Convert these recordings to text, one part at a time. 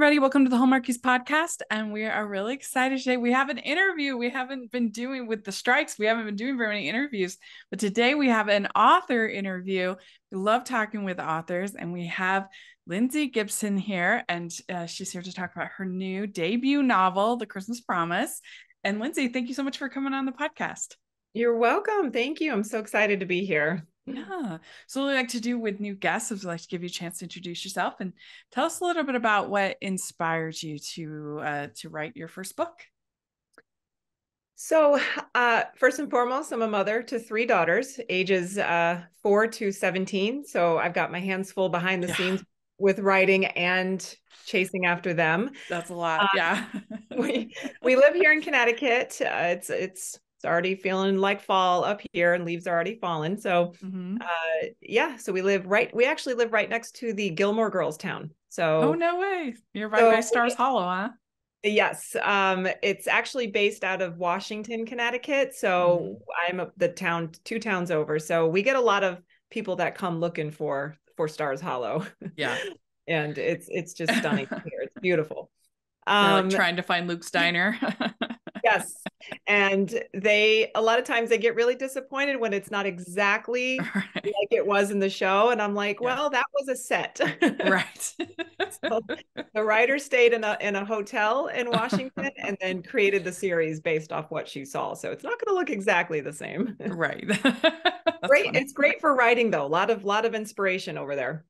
everybody. Welcome to the Hallmarkies podcast. And we are really excited today. We have an interview we haven't been doing with the strikes. We haven't been doing very many interviews, but today we have an author interview. We love talking with authors, and we have Lindsay Gibson here, and she's here to talk about her new debut novel, The Christmas Promise. And Lindsay, thank you so much for coming on the podcast. You're welcome. Thank you. I'm so excited to be here. Yeah. So what we like to do with new guests is we like to give you a chance to introduce yourself and tell us a little bit about what inspired you to write your first book. So first and foremost, I'm a mother to three daughters, ages 4 to 17. So I've got my hands full behind the scenes with writing and chasing after them. That's a lot. Yeah. we live here in Connecticut. It's already feeling like fall up here, and leaves are already fallen. So so we actually live right next to the Gilmore Girls town. So oh, no way. You're right by Stars Hollow, huh? Yes. It's actually based out of Washington, Connecticut. So I'm the town, 2 towns over. So we get a lot of people that come looking for Stars Hollow. Yeah. And it's just stunning here. It's beautiful. They're like trying to find Luke's diner. Yes. And a lot of times they get really disappointed when it's not exactly like it was in the show. And I'm like, well, that was a set. Right. So the writer stayed in a hotel in Washington and then created the series based off what she saw. So it's not going to look exactly the same. Right. Great. Funny. It's great for writing though. A lot of inspiration over there.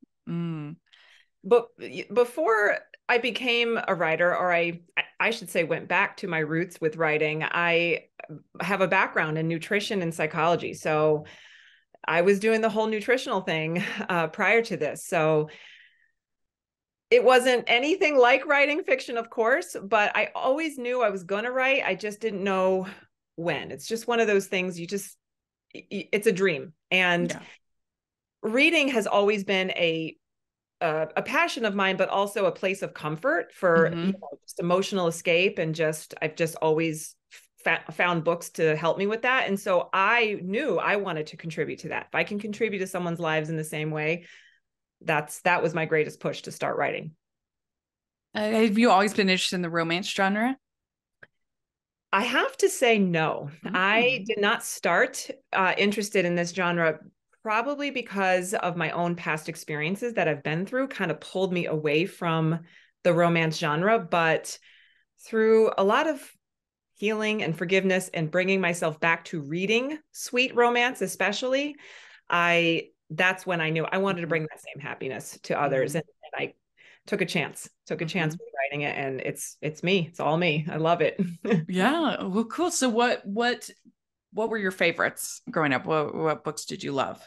But before I became a writer, or I should say went back to my roots with writing, I have a background in nutrition and psychology. So I was doing the whole nutritional thing prior to this. So it wasn't anything like writing fiction, of course, but I always knew I was going to write. I just didn't know when. It's just one of those things it's a dream. And reading has always been a passion of mine, but also a place of comfort for just emotional escape. And I've just always found books to help me with that. And so I knew I wanted to contribute to that. If I can contribute to someone's lives in the same way, that was my greatest push to start writing. Have you always been interested in the romance genre? I have to say no. I did not start interested in this genre, probably because of my own past experiences that I've been through kind of pulled me away from the romance genre. But through a lot of healing and forgiveness and bringing myself back to reading sweet romance, especially, that's when I knew I wanted to bring that same happiness to others. And I took a chance with writing it, and it's me. It's all me. I love it. Yeah. Well, cool. So what were your favorites growing up? What books did you love?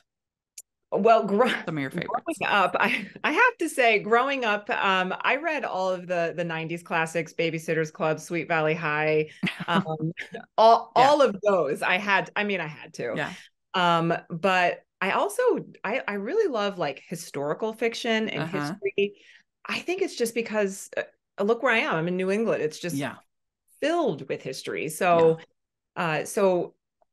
Well, some of your favorites. Growing up, I have to say, growing up, I read all of the 90s classics, Babysitter's Club, Sweet Valley High, all of those. I had to. Yeah. But I really love like historical fiction and history. I think it's just because look where I am. I'm in New England. It's just filled with history. So,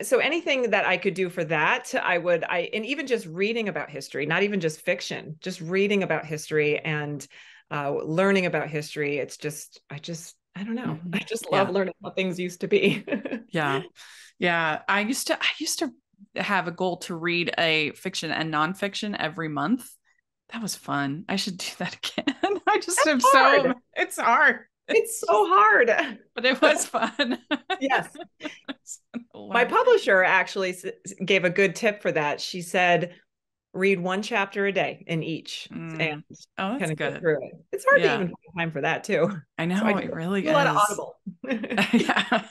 so anything that I could do for that, and even just reading about history, not even just fiction, just reading about history and learning about history. It's just, I don't know. I just love learning how things used to be. Yeah. I used to have a goal to read a fiction and nonfiction every month. That was fun. I should do that again. It's hard. It's so hard, but it was fun. Yes. My publisher actually gave a good tip for that. She said, read 1 chapter a day in each and that's kind of good. Go through it. It's hard to even find time for that too. I know, so it really is. A lot of Audible. Yeah.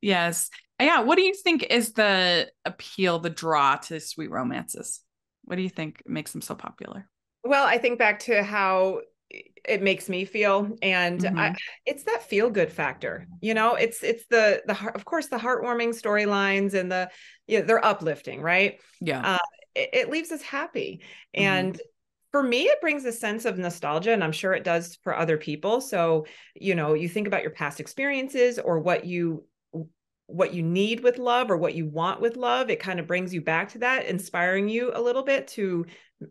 Yes. Yeah. What do you think is the appeal, the draw to sweet romances? What do you think makes them so popular? Well, I think back to how it makes me feel, and it's that feel good factor. It's the of course the heartwarming storylines and they're uplifting, right? Yeah. It leaves us happy, and for me it brings a sense of nostalgia, and I'm sure it does for other people. So you think about your past experiences or what you what you need with love or what you want with love, it kind of brings you back to that, inspiring you a little bit to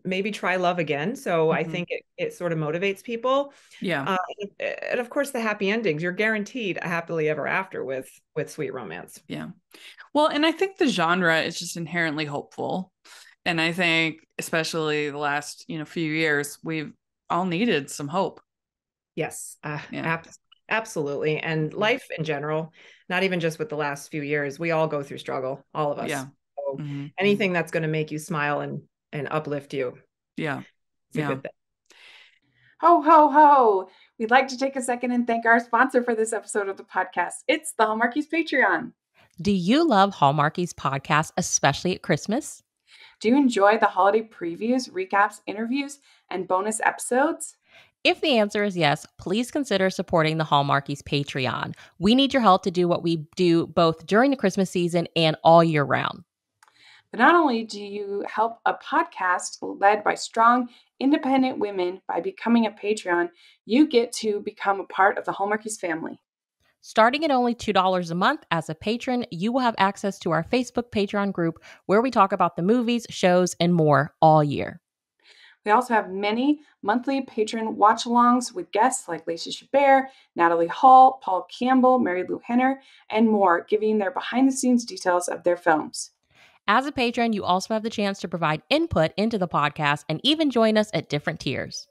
maybe try love again. So I think it sort of motivates people. Yeah. And of course, the happy endings. You're guaranteed a happily ever after with sweet romance. Yeah. Well, and I think the genre is just inherently hopeful. And I think especially the last, few years, we've all needed some hope. Yes, Yeah. Absolutely. And life in general, not even just with the last few years, we all go through struggle, all of us. Yeah. So anything that's going to make you smile and uplift you. Yeah. It's a good thing. Ho, ho, ho. We'd like to take a second and thank our sponsor for this episode of the podcast. It's the Hallmarkies Patreon. Do you love Hallmarkies podcast, especially at Christmas? Do you enjoy the holiday previews, recaps, interviews, and bonus episodes? If the answer is yes, please consider supporting the Hallmarkies Patreon. We need your help to do what we do both during the Christmas season and all year round. But not only do you help a podcast led by strong, independent women by becoming a Patreon, you get to become a part of the Hallmarkies family. Starting at only $2 a month as a patron, you will have access to our Facebook Patreon group where we talk about the movies, shows, and more all year. We also have many monthly patron watch-alongs with guests like Lacey Chabert, Natalie Hall, Paul Campbell, Mary Lou Henner, and more, giving their behind-the-scenes details of their films. As a patron, you also have the chance to provide input into the podcast and even join us at different tiers.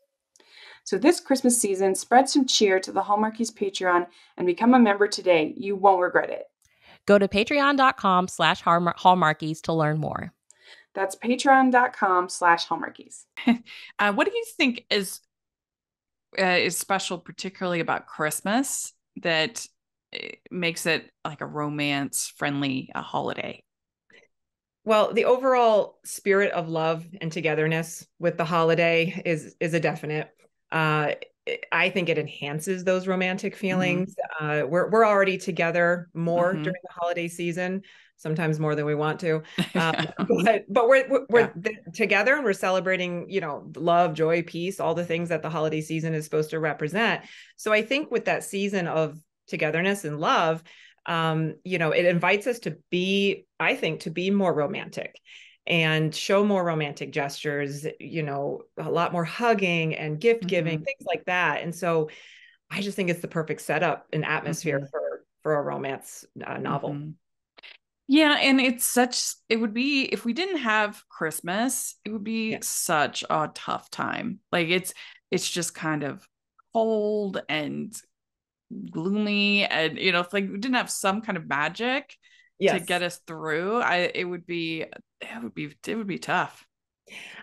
So this Christmas season, spread some cheer to the Hallmarkies Patreon and become a member today. You won't regret it. Go to patreon.com/Hallmarkies to learn more. That's patreon.com/Hallmarkies. What do you think is special, particularly about Christmas, that makes it like a romance-friendly holiday? Well, the overall spirit of love and togetherness with the holiday is a definite. I think it enhances those romantic feelings. We're already together more during the holiday season, sometimes more than we want to. But we're together and we're celebrating, love, joy, peace, all the things that the holiday season is supposed to represent. So I think with that season of togetherness and love, it invites us to be more romantic and show more romantic gestures, a lot more hugging and gift giving, things like that. And so I just think it's the perfect setup and atmosphere for a romance novel. Yeah. And it would be, if we didn't have Christmas, it would be such a tough time. Like it's just kind of cold and gloomy, and if like we didn't have some kind of magic to get us through, it would be tough.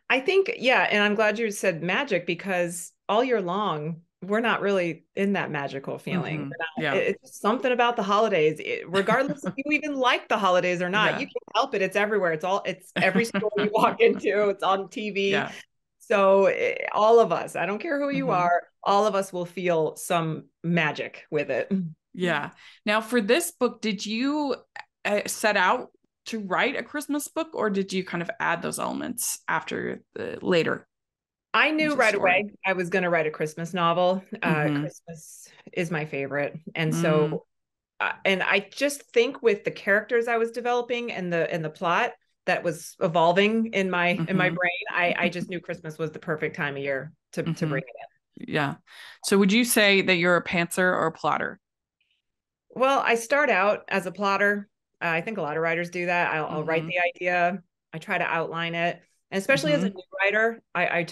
I think, and I'm glad you said magic, because all year long we're not really in that magical feeling. It's something about the holidays, regardless if you even like the holidays or not. You can't help it. It's everywhere. It's every store you walk into, it's on TV. So all of us, I don't care who you are, all of us will feel some magic with it. Yeah. Now for this book, did you set out to write a Christmas book, or did you kind of add those elements after later? I knew right away I was going to write a Christmas novel. Christmas is my favorite. And so, and I just think with the characters I was developing and the plot that was evolving in my brain, I just knew Christmas was the perfect time of year to bring it in. Yeah. So would you say that you're a pantser or a plotter? Well, I start out as a plotter. I think a lot of writers do that. I'll write the idea. I try to outline it. And especially as a new writer, I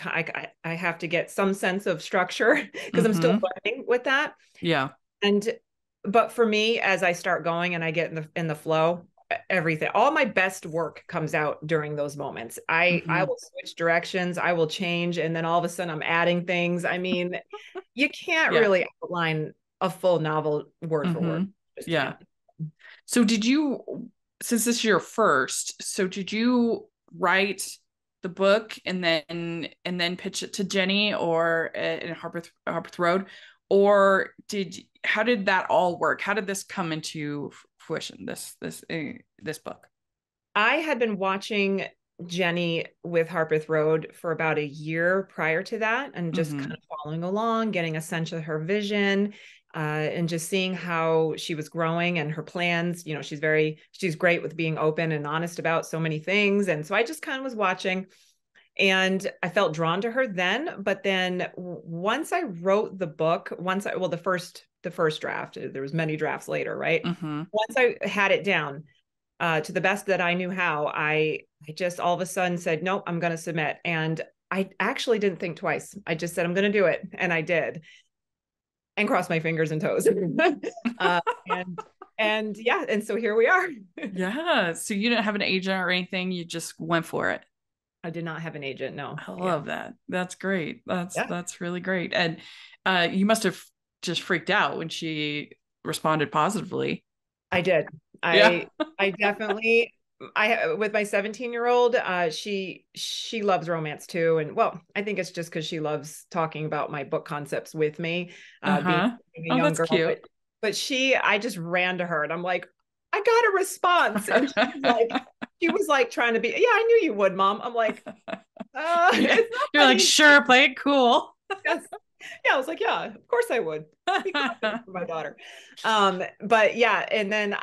have to get some sense of structure because I'm still learning with that. Yeah. But for me, as I start going and I get in the flow, everything, all my best work comes out during those moments. I will switch directions, I will change, and then all of a sudden I'm adding things. I mean, you can't really outline a full novel word for word. Yeah. So since this is your first, so did you write the book and then pitch it to Jenny or in Harper Road, or how did that all work? How did this come into fruition, this book? I had been watching Jenny with Harper Road for about a year prior to that, and just kind of following along, getting a sense of her vision. and just seeing how she was growing and her plans. You know, she's great with being open and honest about so many things. And so I just kind of was watching, and I felt drawn to her then. But then once I wrote the book, the first draft, there was many drafts later, right? Mm-hmm. Once I had it down, to the best that I knew how, I just all of a sudden said, nope, I'm going to submit. And I actually didn't think twice. I just said, I'm going to do it. And I did, and crossed my fingers and toes. And yeah, and so here we are. Yeah. So you didn't have an agent or anything. You just went for it. I did not have an agent. No. I love that. That's great. Yeah. That's really great. And you must have just freaked out when she responded positively. I did. I definitely, with my 17-year-old, she loves romance too. And well, I think it's just because she loves talking about my book concepts with me, being a young that's girl. cute. But I just ran to her and I'm like, I got a response. And she was like trying to be, yeah, I knew you would, Mom. I'm like, you're like, sure, play it cool. Yes. Yeah, I was like, yeah, of course I would. Be confident for my daughter. But yeah, and then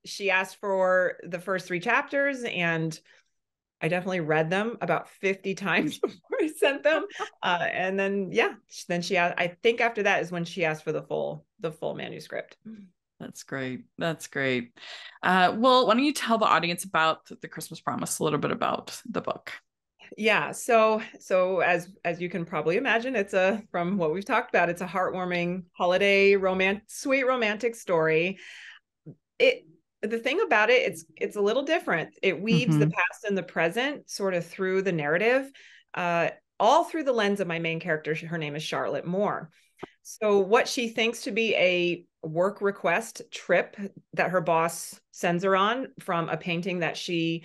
she asked for the first 3 chapters, and I definitely read them about 50 times before I sent them. And then she asked, I think after that is when she asked for the full manuscript. That's great. That's great. Well, why don't you tell the audience about The Christmas Promise, a little bit about the book? Yeah. So as you can probably imagine, from what we've talked about, it's a heartwarming holiday sweet romantic story. The thing about it's a little different. It weaves the past and the present sort of through the narrative, all through the lens of my main character. Her name is Charlotte Moore. So what she thinks to be a work request trip that her boss sends her on from a painting that she,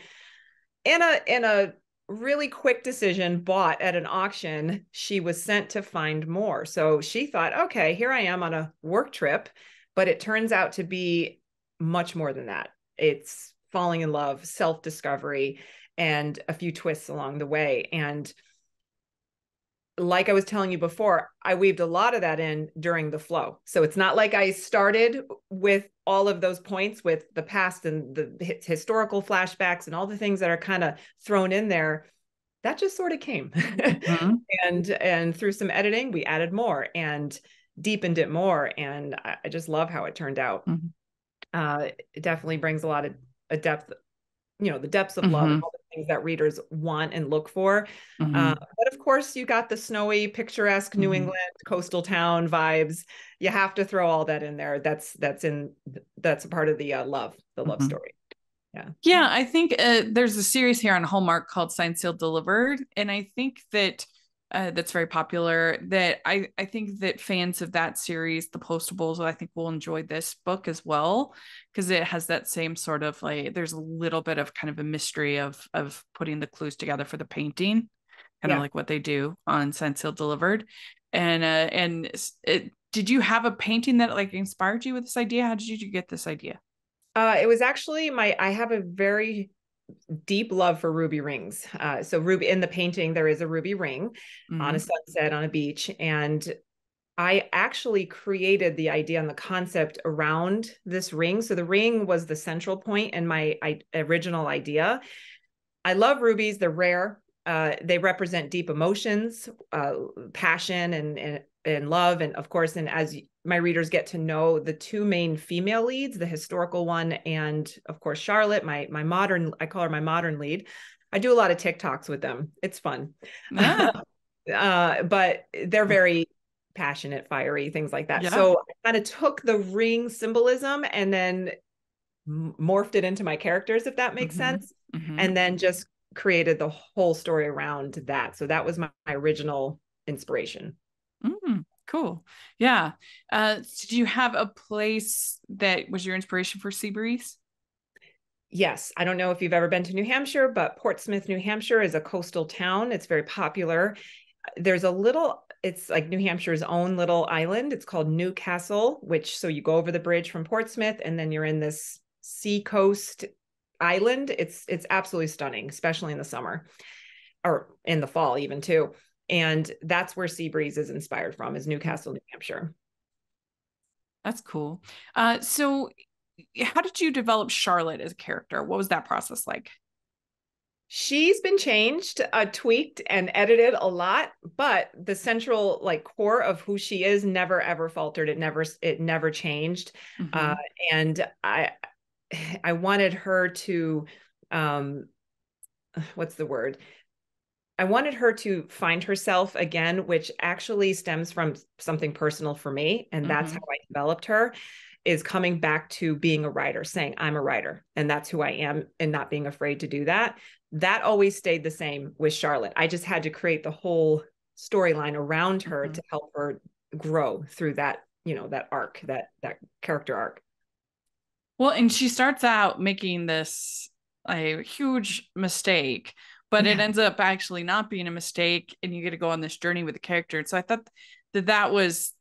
in a really quick decision, bought at an auction, she was sent to find more. So she thought, okay, here I am on a work trip, but it turns out to be much more than that. It's falling in love, self-discovery, and a few twists along the way. And like I was telling you before, I weaved a lot of that in during the flow. So it's not like I started with all of those points with the past and the historical flashbacks and all the things that are kind of thrown in there. That just sort of came. And through some editing, we added more and deepened it more. And I just love how it turned out. It definitely brings a lot of a depth, the depths of love and all the things that readers want and look for. But of course, you got the snowy, picturesque New England coastal town vibes. You have to throw all that in there. That's a part of the love story. Yeah, I think there's a series here on Hallmark called Signed, Sealed, Delivered, and I think that that's very popular. That I think that fans of that series, The Postables, I think will enjoy this book as well, because it has that same sort of like, there's a little bit of kind of a mystery of putting the clues together for the painting, kind of like what they do on Signed, Sealed, Delivered. And did you have a painting that like inspired you with this idea? How did you get this idea? It was actually I have a very deep love for ruby rings. So ruby in the painting, there is a ruby ring on a sunset on a beach. And I actually created the idea and the concept around this ring. So the ring was the central point in my original idea. I love rubies. They're rare. They represent deep emotions, passion and love. And of course, and as my readers get to know the 2 main female leads, the historical one, and of course, Charlotte, my modern, I call her my modern lead. I do a lot of TikToks with them. It's fun. But they're very passionate, fiery, things like that. So I kind of took the ring symbolism and then morphed it into my characters, if that makes sense. And then just created the whole story around that. So that was my original inspiration. Cool. Yeah. Did you have a place that was your inspiration for Seabreeze? Yes. I don't know if you've ever been to New Hampshire, but Portsmouth, New Hampshire is a coastal town. It's very popular. It's like New Hampshire's own little island. It's called Newcastle, so you go over the bridge from Portsmouth and then you're in this sea coast island. It's absolutely stunning, especially in the summer or in the fall even too. And that's where Seabreeze is inspired from, is Newcastle, New Hampshire. That's cool. So how did you develop Charlotte as a character? What was that process like? She's been changed, tweaked, and edited a lot, but the central like core of who she is never ever faltered. It never changed. Mm-hmm. And I wanted her to, what's the word? I wanted her to find herself again, which actually stems from something personal for me. And that's how I developed her, is coming back to being a writer, saying I'm a writer and that's who I am, and not being afraid to do that. That always stayed the same with Charlotte. I just had to create the whole storyline around her to help her grow through that, that arc, that character arc. Well, and she starts out making this a huge mistake, but it ends up actually not being a mistake, and you get to go on this journey with the character. And so I thought that was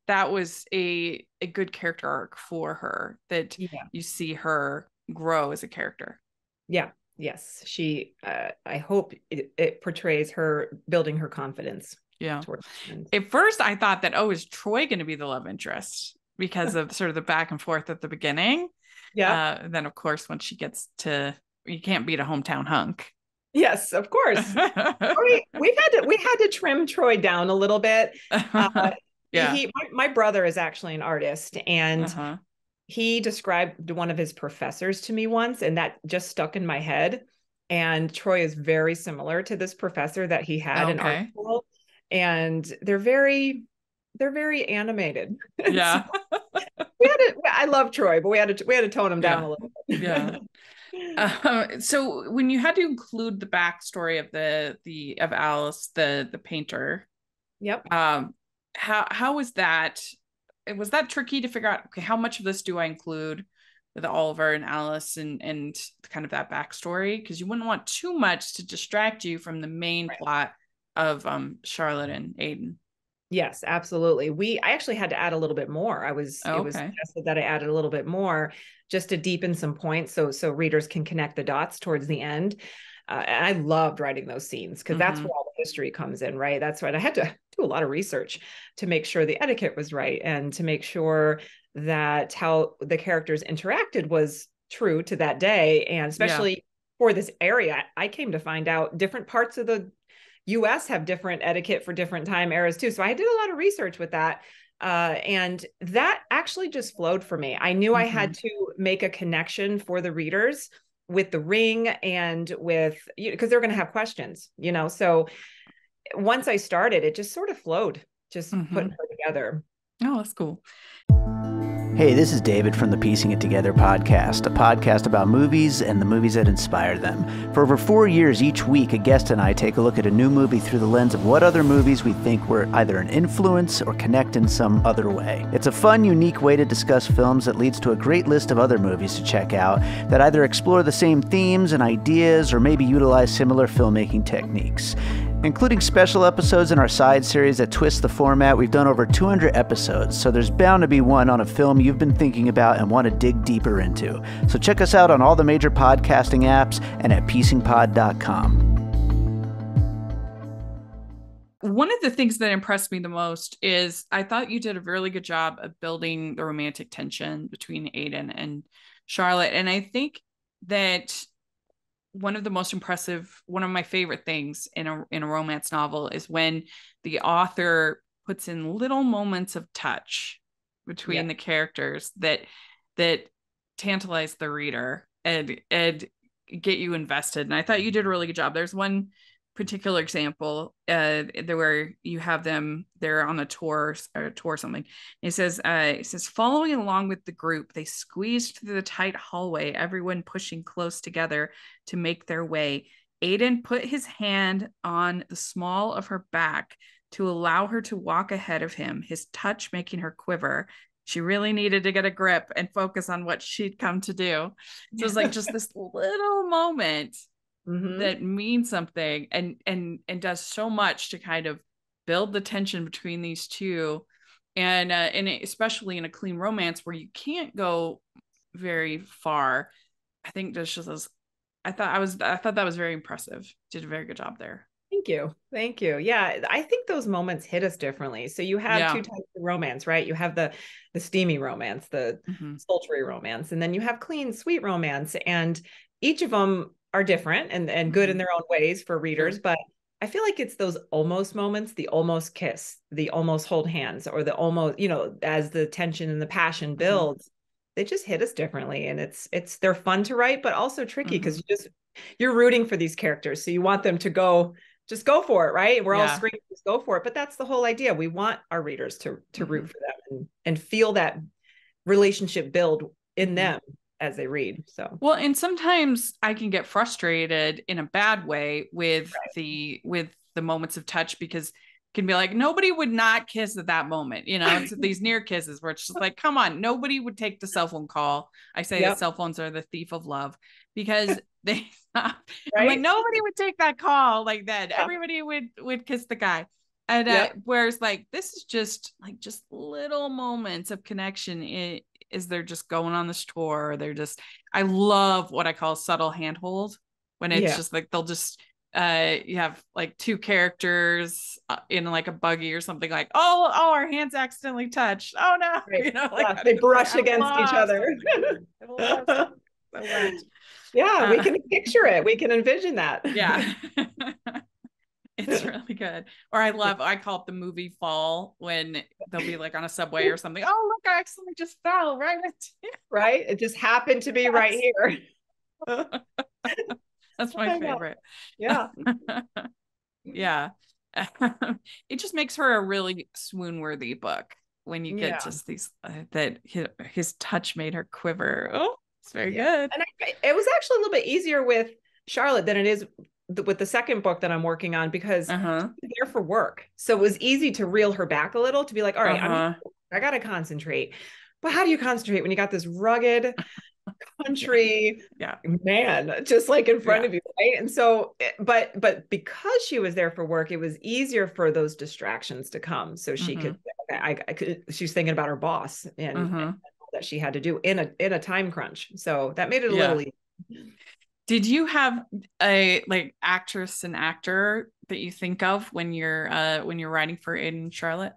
a good character arc for her, that you see her grow as a character. Yeah. Yes. She, I hope it portrays her building her confidence. Yeah. At first I thought that, is Troy going to be the love interest because of sort of the back and forth at the beginning? Yeah. Then of course, when she gets to, you can't beat a hometown hunk. Yes, of course. we had to trim Troy down a little bit. My brother is actually an artist, and he described one of his professors to me once, and that just stuck in my head. And Troy is very similar to this professor that he had in art school, and they're very animated. Yeah. I love Troy, but we had to tone him down a little bit. Yeah. So when you had to include the backstory of Alice, the painter, how was that? Was that tricky to figure out? Okay, how much of this do I include with Oliver and Alice and kind of that backstory? Because you wouldn't want too much to distract you from the main plot of Charlotte and Aiden. Yes, absolutely. I actually had to add a little bit more. It was suggested that I added a little bit more just to deepen some points so readers can connect the dots towards the end. And I loved writing those scenes because that's where all the history comes in, right? That's right. I had to do a lot of research to make sure the etiquette was right and to make sure that how the characters interacted was true to that day. And especially for this area, I came to find out different parts of the US have different etiquette for different time eras too. So I did a lot of research with that. And that actually just flowed for me. I knew I had to make a connection for the readers with the ring and with, because they're going to have questions, so once I started, it just sort of flowed, just putting her together. Oh, that's cool. Hey, this is David from the Piecing It Together podcast, a podcast about movies and the movies that inspire them. For over 4 years, each week, a guest and I take a look at a new movie through the lens of what other movies we think were either an influence or connect in some other way. It's a fun, unique way to discuss films that leads to a great list of other movies to check out that either explore the same themes and ideas or maybe utilize similar filmmaking techniques. Including special episodes in our side series that twist the format, we've done over 200 episodes, so there's bound to be one on a film you've been thinking about and want to dig deeper into. So check us out on all the major podcasting apps and at piecingpod.com. One of the things that impressed me the most is I thought you did a really good job of building the romantic tension between Aiden and Charlotte. And I think that one of my favorite things in a romance novel is when the author puts in little moments of touch between the characters that tantalize the reader and get you invested. And I thought you did a really good job. There's one particular example where you have them, they're on a tour or something. It says following along with the group, they squeezed through the tight hallway, everyone pushing close together to make their way. Aiden put his hand on the small of her back to allow her to walk ahead of him, his touch making her quiver. She really needed to get a grip and focus on what she'd come to do. So it's like just this little moment that means something and does so much to kind of build the tension between these two, and especially in a clean romance where you can't go very far. I think there's just I thought that was very impressive. Did a very good job there. Thank you. Thank you. Yeah, I think those moments hit us differently. So you have two types of romance, right? You have the steamy romance, the sultry romance, and then you have clean, sweet romance. And each of them are different and good in their own ways for readers. But I feel like it's those almost moments, the almost kiss, the almost hold hands, or the almost, as the tension and the passion builds, they just hit us differently. And they're fun to write, but also tricky because you're rooting for these characters. So you want them to just go for it, right? We're all screaming, just go for it. But that's the whole idea. We want our readers to root for them and feel that relationship build in them as they read. So, well, and sometimes I can get frustrated in a bad way with the moments of touch, because it can be like, nobody would not kiss at that moment. It's these near kisses where it's just like, come on, nobody would take the cell phone call. I say that cell phones are the thief of love, because they I'm like, nobody would take that call like that. Everybody would kiss the guy. And whereas like, this is just little moments of connection. Is they're just going on this tour, or I love what I call subtle handhold, when it's just like, they'll just you have like two characters in like a buggy or something, like, oh, our hands accidentally touched, oh no, they brush against each other. So much. Yeah, we can picture it. We can envision that. Yeah. It's really good. Or I call it the movie fall, when they'll be like on a subway or something. Oh, look, I accidentally just fell right. Right. It just happened to be right here. That's my favorite. Yeah. Yeah. It just makes for a really swoon-worthy book when you get just these, that his touch made her quiver. Oh, it's very good. And it was actually a little bit easier with Charlotte than it is with the second book that I'm working on, because she's there for work. So it was easy to reel her back a little, to be like, all right, I got to concentrate. But how do you concentrate when you got this rugged country man just like in front of you, right? And so, but because she was there for work, it was easier for those distractions to come. So she could, she's thinking about her boss and that she had to do in a time crunch. So that made it a little easier. Did you have a like actress and actor that you think of when you're writing for Aiden and Charlotte?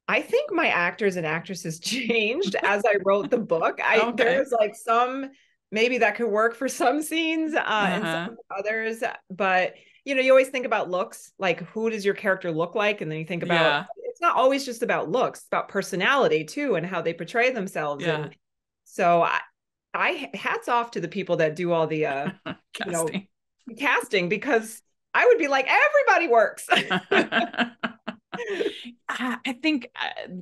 I think my actors and actresses changed as I wrote the book. There's like some maybe that could work for some scenes and some others, but you always think about looks, like who does your character look like, and then you think about it's not always just about looks, it's about personality too and how they portray themselves. And so I hats off to the people that do all the casting, because I would be like, everybody works. I think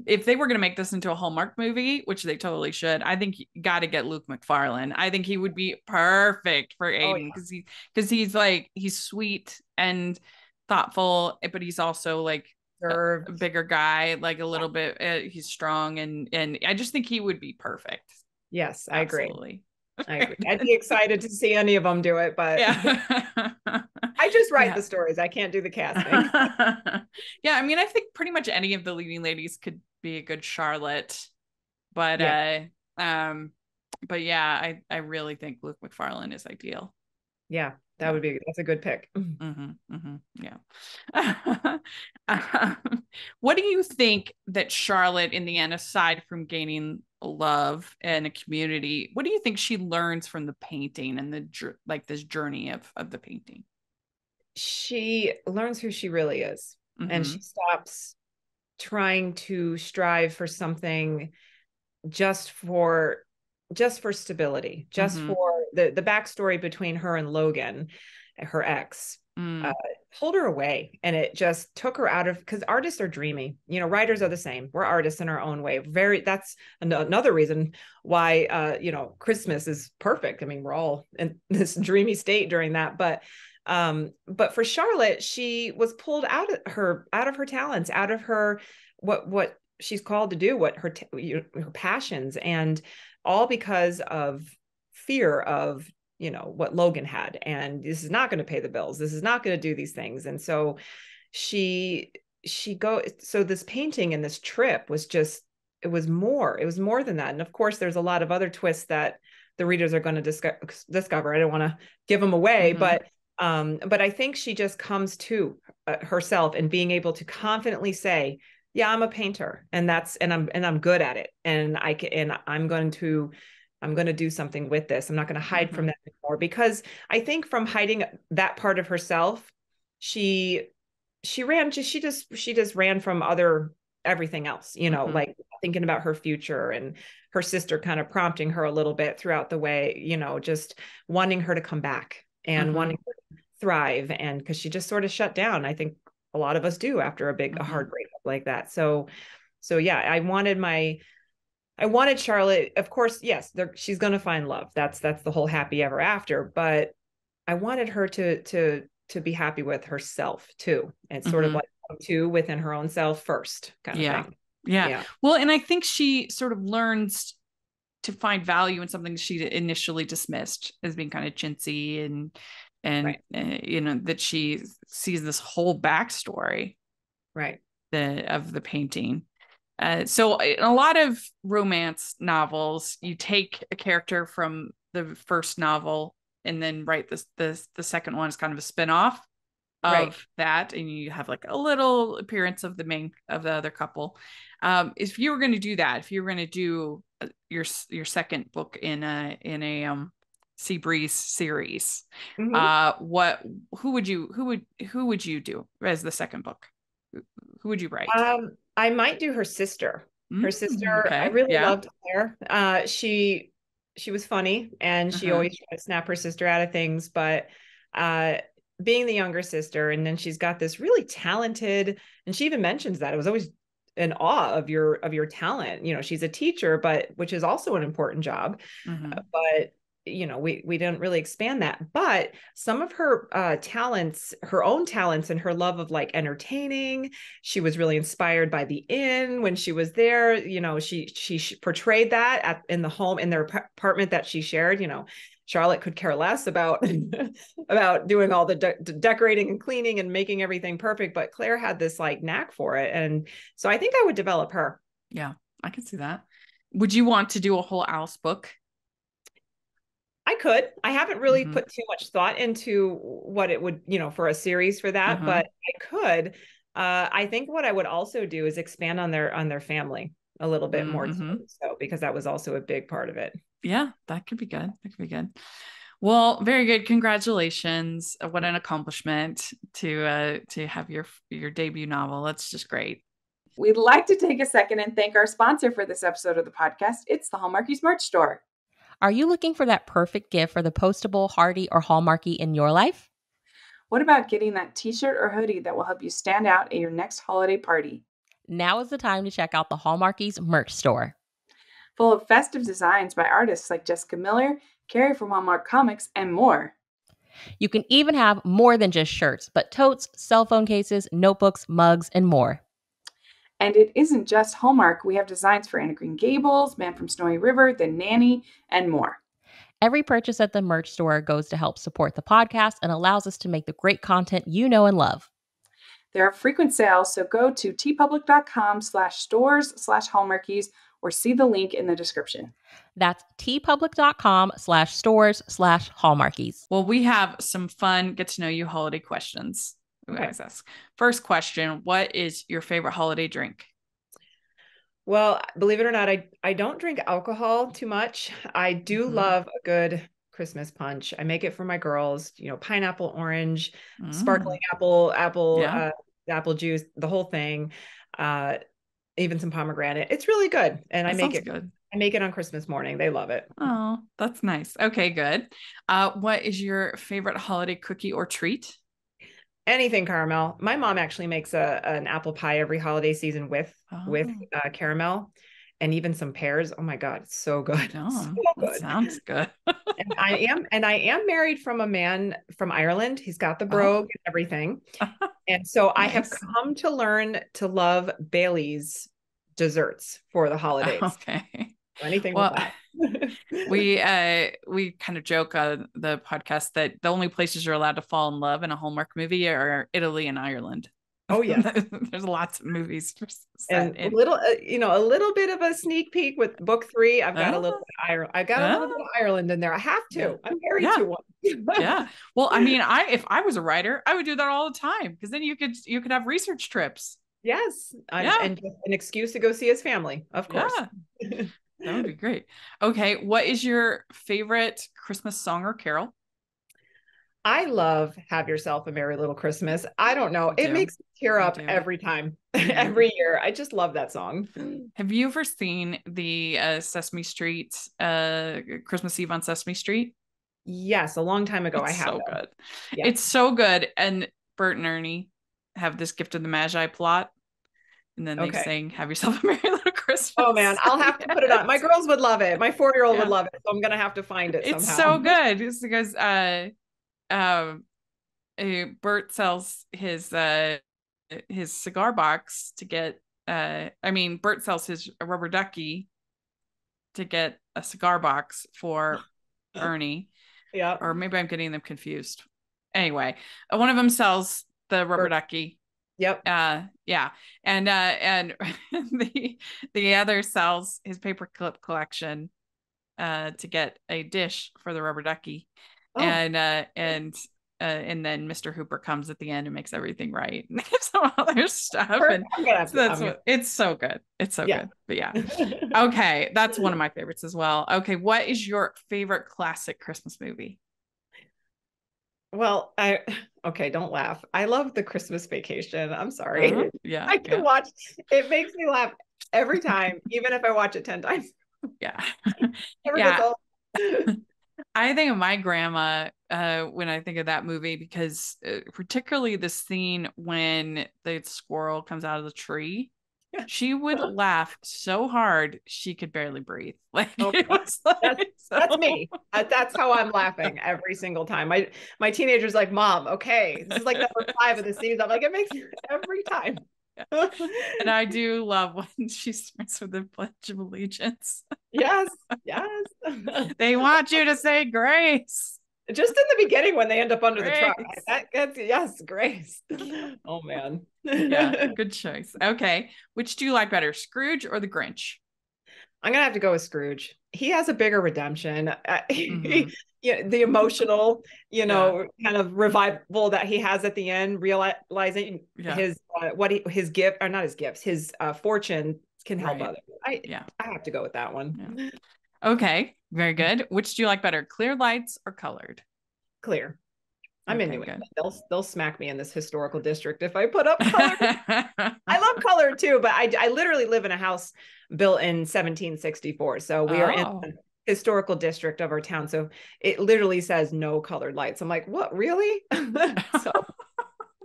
if they were going to make this into a Hallmark movie, which they totally should, I think you got to get Luke McFarlane. I think he would be perfect for Aiden, because he's sweet and thoughtful, but he's also like a bigger guy, like a little bit. He's strong, and I just think he would be perfect. Yes, I agree. I agree. I'd be excited to see any of them do it, but I just write the stories. I can't do the casting. I mean, I think pretty much any of the leading ladies could be a good Charlotte, but I really think Luke McFarlane is ideal. Yeah, that's a good pick. What do you think that Charlotte, in the end, aside from gaining love and a community, what do you think she learns from the painting and this journey of the painting? She learns who she really is, and she stops trying to strive for something just for stability, just for the backstory between her and Logan, her ex, pulled her away, and it just took her out of, because artists are dreamy, writers are the same. We're artists in our own way. That's another reason why Christmas is perfect. I mean, we're all in this dreamy state during that, but for Charlotte, she was pulled out of her talents, out of her what she's called to do, what her passions, and all because of fear of what Logan had, and this is not going to pay the bills, this is not going to do these things. And so so this painting and this trip was just, it was more than that. And of course there's a lot of other twists that the readers are going to discover. I don't want to give them away, but But I think she just comes to herself and being able to confidently say, yeah, I'm a painter, and I'm good at it. And I'm going to do something with this. I'm not going to hide from that anymore, because I think from hiding that part of herself, she just ran from everything else, like thinking about her future, and her sister kind of prompting her a little bit throughout the way, just wanting her to come back and wanting her to thrive. And because she just sort of shut down. I think a lot of us do after a hard breakup like that. So yeah, I wanted Charlotte, of course, yes, she's going to find love. That's the whole happy ever after. But I wanted her to be happy with herself too. And sort of like to within her own self first kind of thing. Yeah. Well, and I think she sort of learns to find value in something she initially dismissed as being kind of chintzy, and that she sees this whole backstory of the painting. So in a lot of romance novels, you take a character from the first novel and then write the second one is kind of a spin-off of that, and you have like a little appearance of the other couple. If you were going to do that, if you were going to do your second book in a Seabreeze series, who would you do as the second book? Who would you write? I might do her sister. I really loved Claire. She was funny, and she always tried to snap her sister out of things, but being the younger sister, and then she's got this really talented, and she even mentions that it was always in awe of your talent. She's a teacher, but which is also an important job. But we didn't really expand that, but some of her talents, her own talents, and her love of like entertaining, she was really inspired by the inn when she was there. She portrayed that in the home, in their apartment that she shared. Charlotte could care less about about doing all the decorating and cleaning and making everything perfect, but Claire had this like knack for it, and so I think I would develop her. Yeah, I can see that. Would you want to do a whole Alice book? I could. I haven't really put too much thought into what it would, for a series for that, but I could. I think what I would also do is expand on their family a little bit more too, so because that was also a big part of it. Yeah, that could be good. Well, very good. Congratulations. What an accomplishment to have your debut novel. That's just great. We'd like to take a second and thank our sponsor for this episode of the podcast. It's the Hallmarkies merch store. Are you looking for that perfect gift for the postable, Hardy, or Hallmarky in your life? What about getting that t-shirt or hoodie that will help you stand out at your next holiday party? Now is the time to check out the Hallmarkies merch store. Full of festive designs by artists like Jessica Miller, Carrie from Hallmark Comics, and more. You can even have more than just shirts, but totes, cell phone cases, notebooks, mugs, and more. And it isn't just Hallmark. We have designs for Anna Green Gables, Man from Snowy River, The Nanny, and more. Every purchase at the merch store goes to help support the podcast and allows us to make the great content you know and love. There are frequent sales, so go to tpublic.com/stores/Hallmarkies or see the link in the description. That's tpublic.com/stores/Hallmarkies. Well, we have some fun get to know you holiday questions. Okay. First question, what is your favorite holiday drink? Well, believe it or not, I don't drink alcohol too much. I do love a good Christmas punch. I make it for my girls, pineapple, orange, sparkling apple juice, the whole thing. Even some pomegranate. It's really good. And I make it good. I make it on Christmas morning. They love it. Oh, that's nice. Okay, good. What is your favorite holiday cookie or treat? Anything caramel. My mom actually makes an apple pie every holiday season with caramel, and even some pears. Oh my God, it's so good. Oh, so good. That sounds good. and I am married from a man from Ireland. He's got the brogue and everything. And so I have come to learn to love Bailey's desserts for the holidays. Okay. Anything with that. we kind of joke on the podcast that the only places you're allowed to fall in love in a Hallmark movie are Italy and Ireland. Oh yeah. There's lots of movies And a little, a little bit of a sneak peek with book 3. I've got a little bit of Ireland. I got a little bit of Ireland in there. I have to. Yeah. I'm married to one. Yeah. Well, I mean, if I was a writer, I would do that all the time, because then you could have research trips. Yes. And just an excuse to go see his family, of course. Yeah. That would be great. Okay. What is your favorite Christmas song or carol? I love Have Yourself a Merry Little Christmas. I don't know. It makes me tear up every time, every year. I just love that song. Have you ever seen the Sesame Street, Christmas Eve on Sesame Street? Yes, a long time ago. It's I have. So good. Yeah. It's so good. And Bert and Ernie have this Gift of the Magi plot. And then they sing Have Yourself a Merry Little Christmas. Oh man, I'll have to put it on. My girls would love it. My 4-year-old would love it. So I'm going to have to find it somehow. It's so good. It's because Bert sells his cigar box to get Bert sells his rubber ducky to get a cigar box for Ernie. Yeah. Or maybe I'm getting them confused. Anyway, one of them sells the rubber ducky. Yep. Yeah. And the other sells his paperclip collection to get a dish for the rubber ducky. Oh. And then Mr. Hooper comes at the end and makes everything right. And gives some other stuff. And it's so good. It's so good. But yeah. Okay. That's one of my favorites as well. Okay. What is your favorite classic Christmas movie? Well, don't laugh. I love The Christmas Vacation. I'm sorry. Yeah. I can watch. It makes me laugh every time, even if I watch it 10 times. Yeah. Yeah. I think of my grandma when I think of that movie, because particularly the scene when the squirrel comes out of the tree, she would laugh so hard she could barely breathe. That's me. That's how I'm laughing every single time. My teenager's like, Mom, okay, this is like number 5 of the scenes. I'm like, it makes every time. And I do love when she starts with the Pledge of Allegiance. Yes. They want you to say grace. Just in the beginning when they end up under the truck. Yes, grace. Oh man. Yeah, good choice. Okay. Which do you like better, Scrooge or the Grinch? I'm gonna have to go with Scrooge. He has a bigger redemption. The emotional, kind of revival that he has at the end, realizing his gift, or not his gifts, his fortune can help others. I have to go with that one. Yeah. Okay, very good. Which do you like better, clear lights or colored? Clear. I'm into it. They'll smack me in this historical district if I put up color. I love color too, but I literally live in a house built in 1764. So we are in the historical district of our town. So it literally says no colored lights. I'm like, what, really? So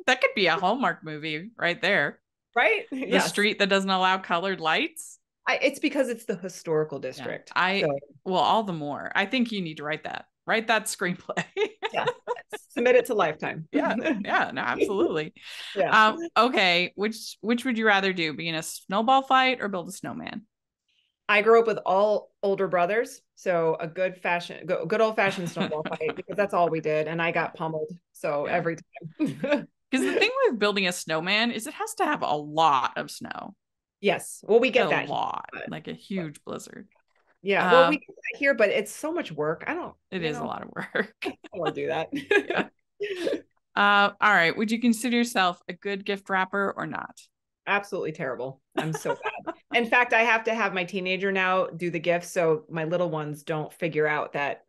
that could be a Hallmark movie right there. Right? The street that doesn't allow colored lights. It's because it's the historical district. All the more. I think you need to write that screenplay. Yeah. Submit it to Lifetime. Yeah. No, absolutely. Yeah. Okay. Which would you rather do? Be in a snowball fight or build a snowman? I grew up with all older brothers. So a good old fashioned snowball fight, because that's all we did. And I got pummeled. So every time. Because the thing with building a snowman is it has to have a lot of snow. Yes. Well, we get that. A lot, like a huge blizzard. Yeah. Well, we get that here, but it's so much work. It is a lot of work. I won't do that. All right. Would you consider yourself a good gift wrapper or not? Absolutely terrible. I'm so bad. In fact, I have to have my teenager now do the gifts, so my little ones don't figure out that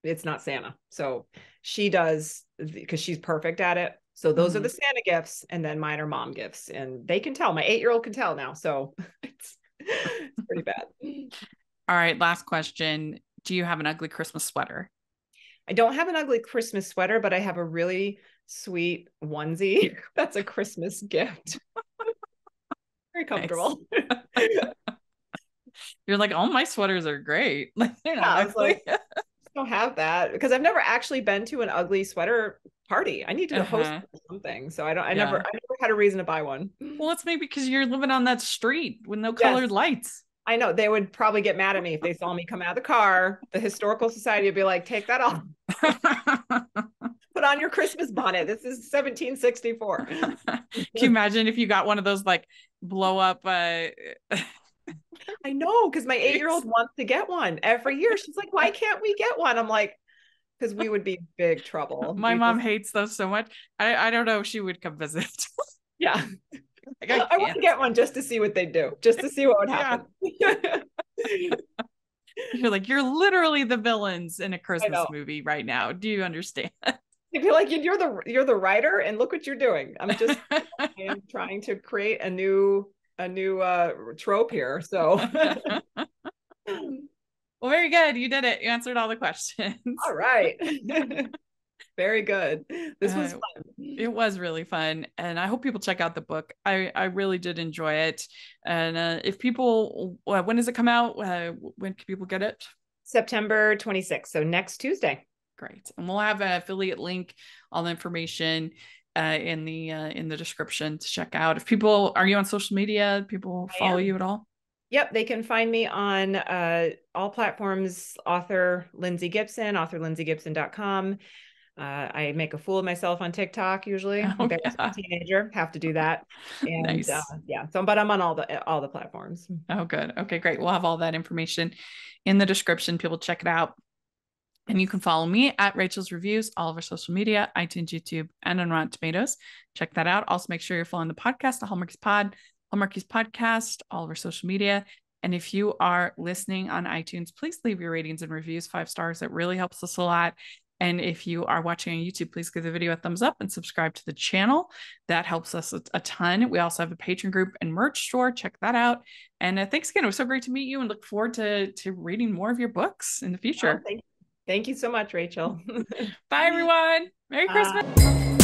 it's not Santa. So she does, because she's perfect at it. So those are the Santa gifts, and then mine are mom gifts, and they can tell. My 8-year-old can tell now. So it's pretty bad. All right. Last question. Do you have an ugly Christmas sweater? I don't have an ugly Christmas sweater, but I have a really sweet onesie. That's a Christmas gift. Very comfortable. You're like, all my sweaters are great. Like, they're not I was like, I don't have that, because I've never actually been to an ugly sweater party. I need to host something. So I never had a reason to buy one. Well, it's maybe because you're living on that street with no colored lights. I know they would probably get mad at me if they saw me come out of the car. The historical society would be like, take that off. Put on your Christmas bonnet. This is 1764. Can you imagine if you got one of those like blow up? I know, because my 8-year-old wants to get one every year. She's like, why can't we get one? I'm like, because we would be in big trouble. My mom hates those so much. I don't know if she would come visit. Yeah. Like, I want to get one just to see what they do, just to see what would happen. You're like, you're literally the villains in a Christmas movie right now. Do you understand? I feel like you're the writer, and look what you're doing. I am trying to create a new trope here. So well, very good. You did it. You answered all the questions. All right. Very good. This was fun. It was really fun. And I hope people check out the book. I really did enjoy it. And if people, when does it come out? When can people get it? September 26th. So next Tuesday. Great. And we'll have an affiliate link, all the information in the description to check out. If people, are you on social media? People follow you at all? Yep, they can find me on all platforms, author Lindsay Gibson, authorlindsaygibson.com. I make a fool of myself on TikTok usually. Embarrassing teenager, have to do that. And nice. But I'm on all the platforms. Oh, good. Okay, great. We'll have all that information in the description. People check it out. And you can follow me at Rachel's Reviews, all of our social media, iTunes, YouTube, and on Rotten Tomatoes. Check that out. Also, make sure you're following the podcast, the Hallmarkies Podcast, all of our social media. And if you are listening on iTunes, please leave your ratings and reviews, 5 stars. It really helps us a lot. And if you are watching on YouTube, please give the video a thumbs up and subscribe to the channel. That helps us a ton. We also have a Patreon group and merch store. Check that out. And thanks again. It was so great to meet you, and look forward to reading more of your books in the future. Thank you so much, Rachel. Bye, everyone. Merry Christmas.